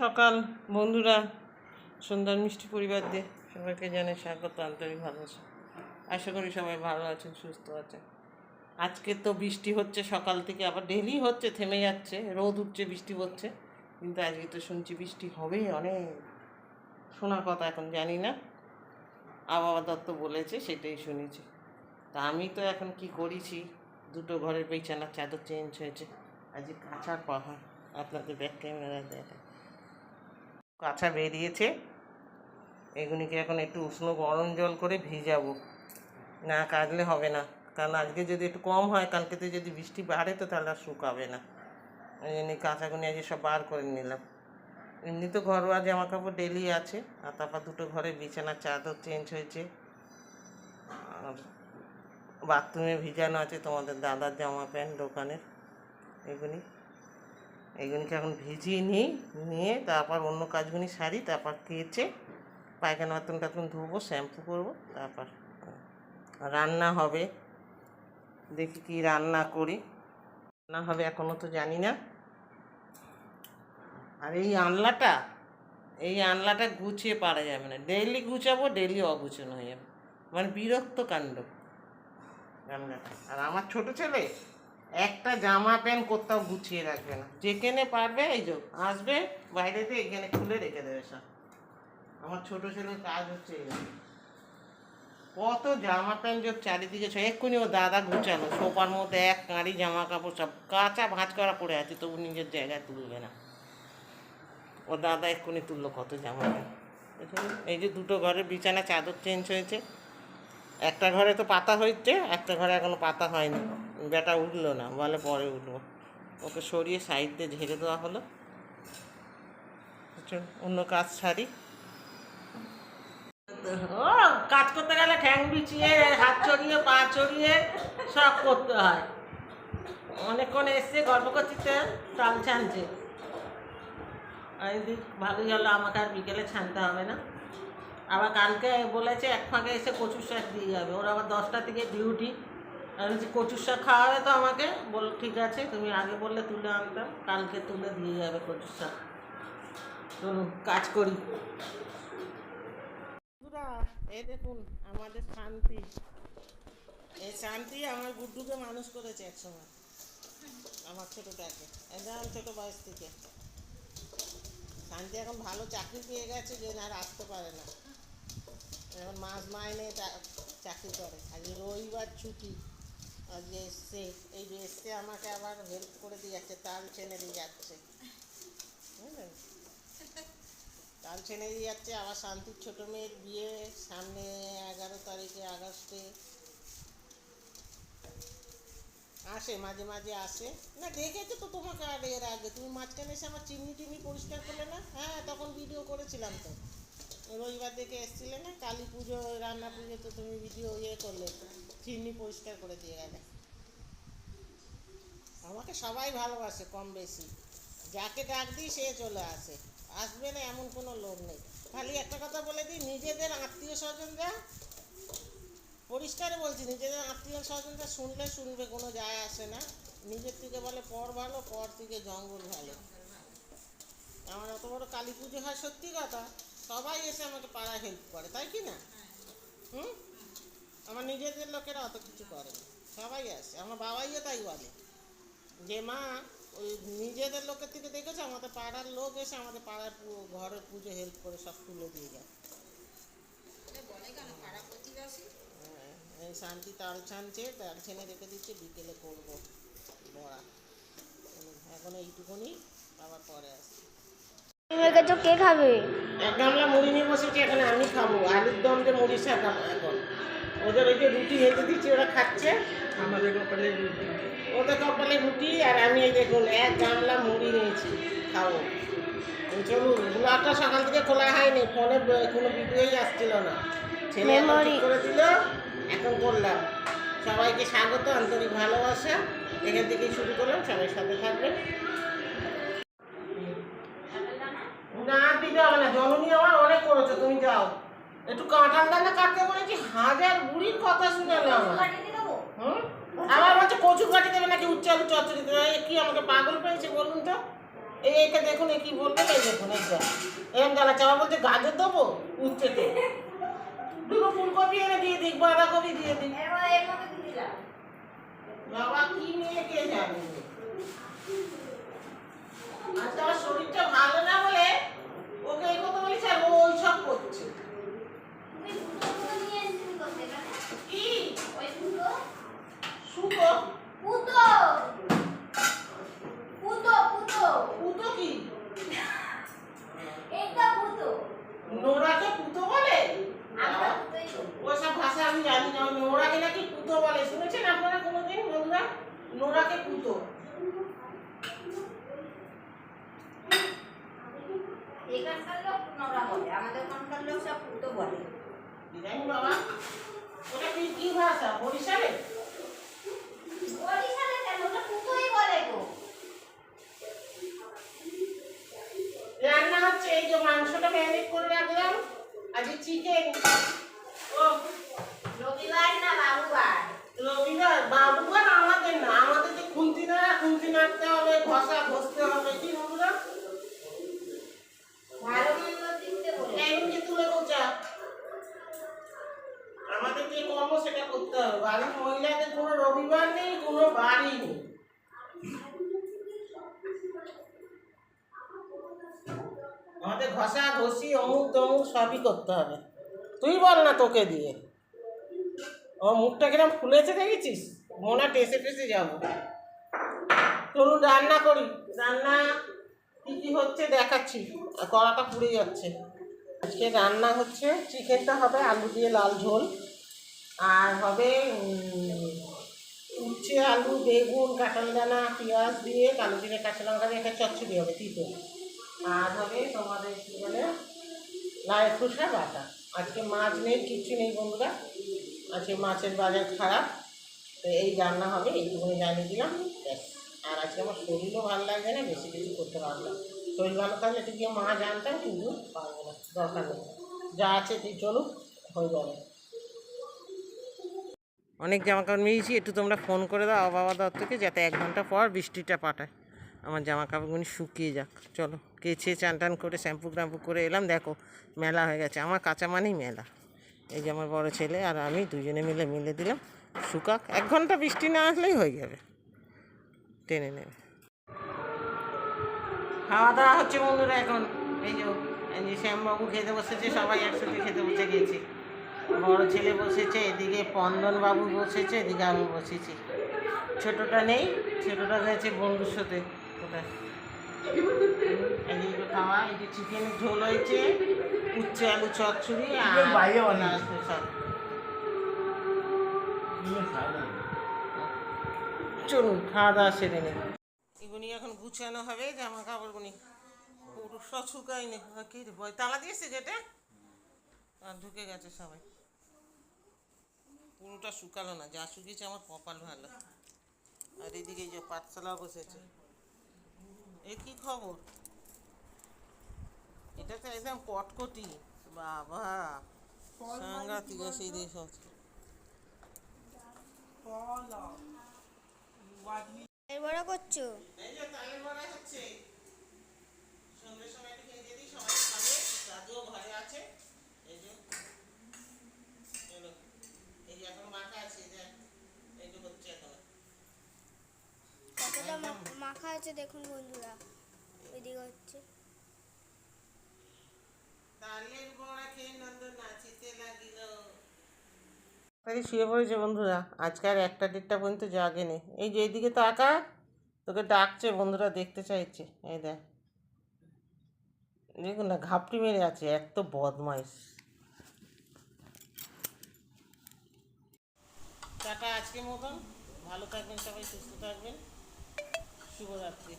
সকাল বন্ধুরা, সন্ধ্যার মিষ্টি পরিবার দিয়ে সবাইকে জানাই স্বাগত, আন্তরিক ভালোবাসা। আশা করি সবাই ভালো আছেন, সুস্থ আছেন। আজকে তো বৃষ্টি হচ্ছে সকাল থেকে, আবার ডেলি হচ্ছে, থেমে যাচ্ছে, রোদ উঠছে, বৃষ্টি হচ্ছে। কিন্তু আজকে তো শুনছি বৃষ্টি হবে অনেক, শোনা কথা, এখন জানি না, আবহাওয়া দত্ত বলেছে, সেটাই শুনেছি। তা আমি তো এখন কি করেছি, দুটো ঘরের বিছানার চাদর চেঞ্জ হয়েছে, আজকে কাঁচার পাহাড়। আপনাদের ব্যাক ক্যামেরা দেখা কাঁচা বেরিয়েছে, এগুলিকে এখন একটু উষ্ণ গরম জল করে ভিজাবো, না কাচলে হবে না। কারণ আজকে যদি একটু কম হয়, কালকেতে যদি বৃষ্টি বাড়ে তো তাহলে আর শুকাবে না। ওই জন্য কাঁচাগুনি আজকে সব বার করে নিলাম। এমনি তো ঘরোয়া জামা কাপড় ডেলি আছে, আর তারপর দুটো ঘরে বিছানার চাদর চেঞ্জ হয়েছে, আর বাথরুমে ভিজানো আছে তোমাদের দাদার জামা প্যান্ট দোকানের। এগুলিকে এখন ভিজিয়ে নিয়ে তারপর অন্য কাজগুলি সারি, তারপর কেচে পায়খানা বাথরুম টাথরুম ধুবো, শ্যাম্পু করবো, তারপর রান্না হবে। দেখি কি রান্না করি, রান্না হবে এখনও তো জানি না। আর এই আনলাটা গুছিয়ে পারা যাবে না, ডেইলি গুছাবো, ডেইলি অগুছানো হয়ে যাবে, মানে বিরক্ত কাণ্ড রান্নাটা। আর আমার ছোট ছেলে একটা জামা প্যান্ট কোথাও গুছিয়ে রাখবে না, যেখানে পারবে এই যে আসবে বাইরেতে এখানে খুলে রেখে দেবে সব। আমার ছোট ছেলের কাজ হচ্ছে এই, কত জামা প্যান্ট যে চারিদিকে এক্ষুনি ও দাদা গুছালো, সোফার মধ্যে এক কাঁড়ি জামা কাপড় সব কাঁচা ভাঁজ করা পড়ে আছে, তবু নিজের জায়গায় তুলবে না। ও দাদা এক্ষুনি তুললো কত জামা প্যান্ট। এই যে দুটো ঘরের বিছানা চাদর চেঞ্জ হয়েছে, একটা ঘরে তো পাতা হয়েছে, একটা ঘরে এখনো পাতা হয়নি। বেটা উঠলো না, বলে পরে উঠবো, ওকে সরিয়ে সাইড দিয়ে ঝেড়ে দেওয়া হলো। অন্য কাজ ছাড়ি। ও কাজ করতে গেলে ঠ্যাং বিছিয়ে, হাত চড়িয়ে, পা চড়িয়ে সব করতে হয়। অনেকক্ষণ এসছে, গল্প করছিতে চাল ছানছে। দিক ভালোই হলো, আমাকে আর বিকেলে ছানতে হবে না। আবার কালকে বলেছে এক ফাঁকে এসে কচুর শাক দিয়ে যাবে, ওর আবার 10টা থেকে ডিউটি। আর বলছি কচুর শাক খাওয়াবে তো আমাকে, বল ঠিক আছে, তুমি আগে বললে তুলে আনতাম, কালকে তুলে দিয়ে যাবে কচুর শাক। চলুন কাজ করি। এই দেখুন আমাদের শান্তি, এই শান্তি আমার গুড্ডুকে মানুষ করেছে একসময়, আমার ছোটোটাকে, একদম ছোটো বয়স থেকে। শান্তি এখন ভালো চাকরি পেয়ে গেছে, যে আর আসতে পারে না, এখন মাস মাইনে চাকরি করে। আজকে রবিবার ছুটি, আজকে এসছে, এই যে এসছে আমাকে আবার হেল্প করে দিয়ে যাচ্ছে, তাল ছেনে দিয়ে যাচ্ছে, বুঝলেন, তাল ছেনে দিয়ে যাচ্ছে। আবার শান্তির ছোটো মেয়ের বিয়ে সামনে 11 তারিখে আগস্টে, আসে মাঝে মাঝে আসে না, দেখেছো তো তোমাকে আর এর আগে, তুমি মাঝখানে এসে আমার চিমনি টিমনি পরিষ্কার করলে না, হ্যাঁ তখন ভিডিও করেছিলাম তো, রবিবার দেখে এসছিলে না, কালী পুজো রান্না পুজো তো তুমি ভিডিও করলে, চিমনি পরিষ্কার করে দিয়ে গেলে। আমাকে সবাই ভালোবাসে কম বেশি, যাকে ডাক দিই সে চলে আসে, আসবে না এমন কোনো লোক নেই। খালি একটা কথা বলে দিই, নিজেদের আত্মীয় স্বজনরা, পরিষ্কারে বলছি, নিজেদের আত্মীয় স্বজনরা শুনবে, কোনো যায় আসে না। নিজের থেকে বলে পর ভালো, পর থেকে জঙ্গল ভালো। আমার অত বড় কালী পুজো হয়, সত্যি কথা, সবাই এসে আমাকে পাড়ায় হেল্প করে, তাই কি না? আমার নিজেদের লোকেরা অত কিছু করে না, সবাই আসে। আমার বাবাইও তাই বলে যে মা, ওই নিজেদের লোকের থেকে দেখেছে, আমাদের পাড়ার লোক এসে আমাদের পাড়ার ঘরের পুজো হেল্প করে সব তুলে দিয়ে যায়। এই শান্তি তাল ছানছে, তাল ছেনে রেখে দিচ্ছে, বিকেলে করবো বড়া। এখন এইটুকুনি, আবার পরে আসছি। কে খাবে? এক গামলা মুড়ি নিয়ে বসেছি, এখানে আমি খাবো আলুর দম দিয়ে মুড়ি শাক। এখন ওদের ওই যে রুটি হেঁটে দিচ্ছি, ওরা খাচ্ছে, আমাদের কপালে রুটি, ওদের কপালে রুটি, আর আমি এই দেখুন এক গামলা মুড়ি নিয়েছি, খাবো। চলুন, ব্লগটা সকাল থেকে খোলা হয়নি, ফোনে কোনো ভিডিওই আসছিল না, ছেলে ঠিক করে দিল, এখন করলাম। সবাইকে স্বাগত, আন্তরিক ভালোবাসা, এখান থেকেই শুরু করলাম, সবাই সাথে থাকবেন। না দিতে হবে না, জননী আমার অনেক করেছো, তুমি যাও। একটু কাঁঠাল দানা কাটতে বলেছি, হাজার বুড়ির কথা শুনালো আমার। আবার বলছে কচুর কাটি দেবে নাকি, উচ্চ আলু চচ্চড়ি দেবে, কি আমাকে পাগল পেয়েছে বলুন তো? এইটা দেখুন এ কি বলবেন, এই দেখুন এইটা এরকম জ্বালাচ্ছে। আমার বলছে গাজর দেবো উচ্ছেতে, দুটো ফুলকপি এনে দিয়ে দিক, বাঁধাকপি দিয়ে দিক। বাবা কি নিয়ে কে জানে। আজকে আমার শরীরটা ভালো না বলে ওকে এই কথা বলেছি, আর ও ওই সব করছে। কি সুতো? পুতো কি? নোরাকে পুতো বলে? ওসব ভাষা আমি জানি না। নোরাকে নাকি পুতো বলে, শুনেছেন আপনারা কোনোদিন বন্ধুরা? নোরাকে পুতো। এখানকার লোক নোরা বলে, আমাদের ওখানকার লোক সব পুতো বলে। জানি বাবা, ওটা কি কি ভাষা? বরিশালে? বরিশালে কেন, ওটা পুতোই বলে গো। রান্না হচ্ছে, এই যে মাংসটা ম্যারিনেট করে রাখলাম, আজকে চিকেন। ও রবিবার না বাবুবার? রবিবার। বাবুবার আমাদের না, আমাদের যে খুন্তি নাড়তে হবে, ঘষা ঘষতে হবে, কি বন্ধুরা? ভালো মন্দ দিতে বলে। এমনি তুলে গোছা আমাদের যে কর্ম সেটা করতে হবে। বাড়ির মহিলাদের কোনো রবিবার নেই, কোনো বাড়ি নেই। আমাদের ঘষা ঘষি অমুক তমুক সবই করতে হবে। তুই বল না তোকে দিয়ে। ও মুখটা কিরম ফুলেছে দেখেছিস? মনে টেসে টেসে যাবো। চলুন রান্না করি। রান্না কি কি হচ্ছে দেখাচ্ছি। কড়াটা পুড়ে যাচ্ছে। আজকে রান্না হচ্ছে, চিকেনটা হবে আলু দিয়ে লাল ঝোল, আর হবে উচ্ছে আলু বেগুন কাঁঠাল দানা পেঁয়াজ দিয়ে কালো জিরে কাঁচা লঙ্কা দিয়ে একটা চচ্চড়ি হবে তিতো, আর হবে তোমাদের কি বলে লাল খোসা বাটা। আজকে মাছ নেই, কিচ্ছু নেই বন্ধুরা, আজকে মাছের বাজার খারাপ। তো এই রান্না হবে, এইটুকুনি জানিয়ে দিলাম ব্যাস। আর আজকে আমার শরীরও ভালো লাগছে না, বেশি কিছু করতে পারবো না। শরীর ভালো থাকলে একটু গিয়ে মা জানতাম, কিন্তু পারবো না, দরকার নেই, যা আছে তুই চলুক হয়ে যাবে। অনেক জামা কাপড় মিলিয়েছি, একটু তোমরা ফোন করে দাও বাবা দত্তকে, যাতে 1 ঘন্টা পর বৃষ্টিটা পাঠায়, আমার জামা কাপড়গুলি শুকিয়ে যাক। চলো কেচে চান টান করে শ্যাম্পু ট্যাম্পু করে এলাম, দেখো মেলা হয়ে গেছে। আমার কাঁচা মানেই মেলা। এই যে আমার বড় ছেলে আর আমি দুজনে মিলে দিলাম, শুকাক। 1 ঘন্টা বৃষ্টি না আসলেই হয়ে যাবে, টেনে নেবে। খাওয়া দাওয়া হচ্ছে বন্ধুরা এখন। এই যে শ্যামবাবু খেতে বসেছে, সবাই একসাথে খেতে বসে গেছি। বড় ছেলে বসেছে, এদিকে পন্দন বাবু বসেছে, এদিকে আমি বসেছি। ছোটটা নেই, ছোটটা গেছে বন্ধুর সাথে কোথায়। এই যে খাওয়া, এই যে চিকেনের ঝোল হয়েছে, উচ্ছে আলু চচ্চড়ি আর লাল খোসা। চলুন খাওয়া দাওয়া সেরে নেই। এগুনি এখন গুছানো হবে, জামা কাপড়গুনি পুরো সব শুকায়নি। কি রে ভয়, তালা দিয়েছে গেটে? আর ঢুকে গেছে সবাই, পুরোটা শুকালো না, যা শুকিয়েছে আমার কপাল ভালো। আর এদিকে এই যে পাঠশালা বসেছে। এ কি খবর? এটা তো একদম কটকটি বাবা, সাংঘাতিক সেই দেশ আছে। বড় করছো? এই যে তালের বড়া হচ্ছে, সন্ধ্যের সময় একটু ভেজে দিই, সবাই খাবে। দাদুও ঘরে আছে। এই যে চলো, এই যে এখন মাখা আছে, এই যে হচ্ছে এখন। কতটা মাখা আছে দেখুন বন্ধুরা, এদিকে হচ্ছে। তালের বড়া খেয়ে নন্দন নাচিতে লাগিল। তাই শুয়ে পড়েছে বন্ধুরা, আজকে আর 1টা 1:30 পর্যন্ত জাগেনি। এই যে এইদিকে তাকা, তোকে ডাকছে, বন্ধুরা দেখতে চাইছে। এই দেখ, দেখুন না ঘাপটি মেরে আছে, এত বদমাইশ। টাটা আজকের মতন, ভালো থাকবেন সবাই, সুস্থ থাকবেন, শুভরাত্রি।